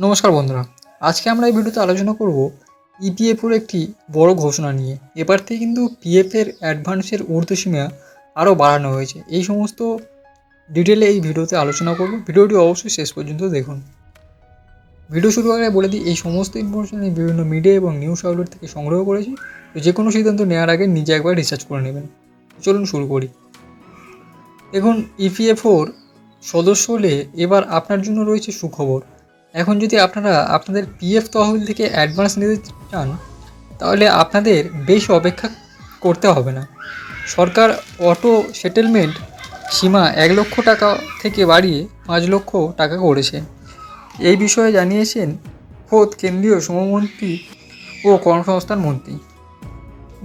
নমস্কার বন্ধুরা, আজকে আমরা এই ভিডিওতে আলোচনা করব ইপিএফওর একটি বড় ঘোষণা নিয়ে। এবার থেকে কিন্তু পিএফের অ্যাডভান্সের ঊর্ধ্বসীমা আরও বাড়ানো হয়েছে। এই সমস্ত ডিটেলে এই ভিডিওতে আলোচনা করব। ভিডিওটি অবশ্যই শেষ পর্যন্ত দেখুন। ভিডিও শুরু আগে বলে দিই, এই সমস্ত ইনফরমেশন আমি বিভিন্ন মিডিয়া এবং নিউজ আউটলেট থেকে সংগ্রহ করেছি। তো যে কোনো সিদ্ধান্ত নেওয়ার আগে নিজে একবার রিসার্চ করে নেবেন। চলুন শুরু করি। দেখুন, ইপিএফওর সদস্য হলে এবার আপনার জন্য রয়েছে সুখবর। এখন যদি আপনারা আপনাদের পিএফ তহবিল থেকে অ্যাডভান্স নিতে চান, তাহলে আপনাদের বেশি অপেক্ষা করতে হবে না। সরকার অটো সেটেলমেন্ট সীমা 1 লক্ষ টাকা থেকে বাড়িয়ে 5 লক্ষ টাকা করেছে। এই বিষয়ে জানিয়েছেন খোদ কেন্দ্রীয় শ্রমমন্ত্রী ও কর্মসংস্থান মন্ত্রী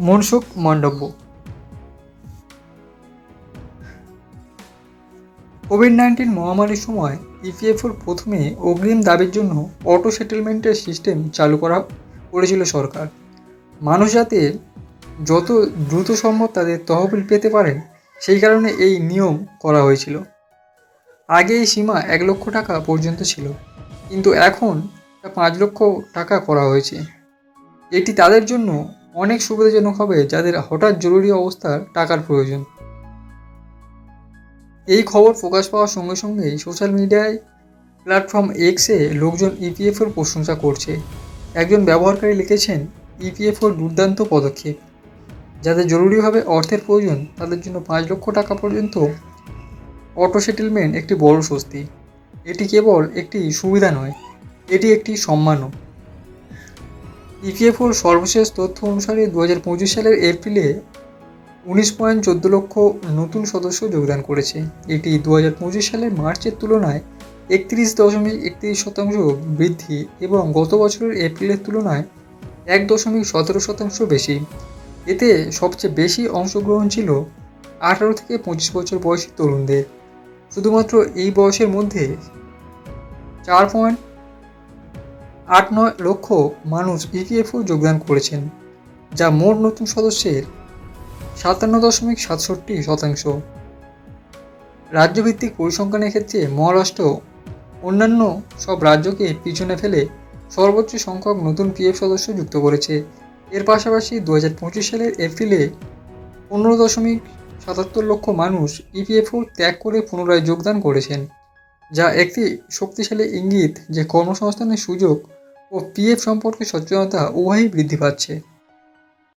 মনসুখ মান্ডব্য। কোভিড-19 মহামারীর সময় ইপিএফওর প্রথমে অগ্রিম দাবির জন্য অটো সেটেলমেন্টের সিস্টেম চালু করেছিল সরকার। মানুষ যাতে যত দ্রুত সম্ভব তাদের তহবিল পেতে পারেন, সেই কারণে এই নিয়ম করা হয়েছিল। আগে এই সীমা 1 লক্ষ টাকা পর্যন্ত ছিল, কিন্তু এখন তা 5 লক্ষ টাকা করা হয়েছে। এটি তাদের জন্য অনেক সুবিধাজনক হবে যাদের হঠাৎ জরুরি অবস্থার টাকার প্রয়োজন। এই খবর প্রকাশ পাওয়ার সঙ্গে সঙ্গেই সোশ্যাল মিডিয়ায় প্ল্যাটফর্ম এক্সে লোকজন ইপিএফওর প্রশংসা করছে। একজন ব্যবহারকারী লিখেছেন, ইপিএফওর দুর্দান্ত পদক্ষেপ। যাদের জরুরিভাবে অর্থের প্রয়োজন তাদের জন্য 5 লক্ষ টাকা পর্যন্ত অটো সেটেলমেন্ট একটি বড় স্বস্তি। এটি কেবল একটি সুবিধা নয়, এটি একটি সম্মানও। ইপিএফওর সর্বশেষ তথ্য অনুসারে 2025 সালের এপ্রিলে 19.14 লক্ষ নতুন সদস্য যোগদান করেছে। এটি 2025 সালের মার্চের তুলনায় 31.31% বৃদ্ধি এবং গত বছরের এপ্রিলের তুলনায় 1.17% বেশি। এতে সবচেয়ে বেশি অংশগ্রহণ ছিল 18 থেকে 25 বছর বয়সী তরুণদের। শুধুমাত্র এই বয়সের মধ্যে 4.89 লক্ষ মানুষ ইপিএফও যোগদান করেছেন, যা মোট নতুন সদস্যের 57.67%। রাজ্যভিত্তিক পরিসংখ্যানের ক্ষেত্রে মহারাষ্ট্র অন্যান্য সব রাজ্যকে পিছনে ফেলে সর্বোচ্চ সংখ্যক নতুন পিএফ সদস্য যুক্ত করেছে। এর পাশাপাশি 2025 সালের এপ্রিলে 15.77 লক্ষ মানুষ ইপিএফও ত্যাগ করে পুনরায় যোগদান করেছেন, যা একটি শক্তিশালী ইঙ্গিত যে কর্মসংস্থানের সুযোগ ও পিএফ সম্পর্কে সচেতনতা উভয়ই বৃদ্ধি পাচ্ছে।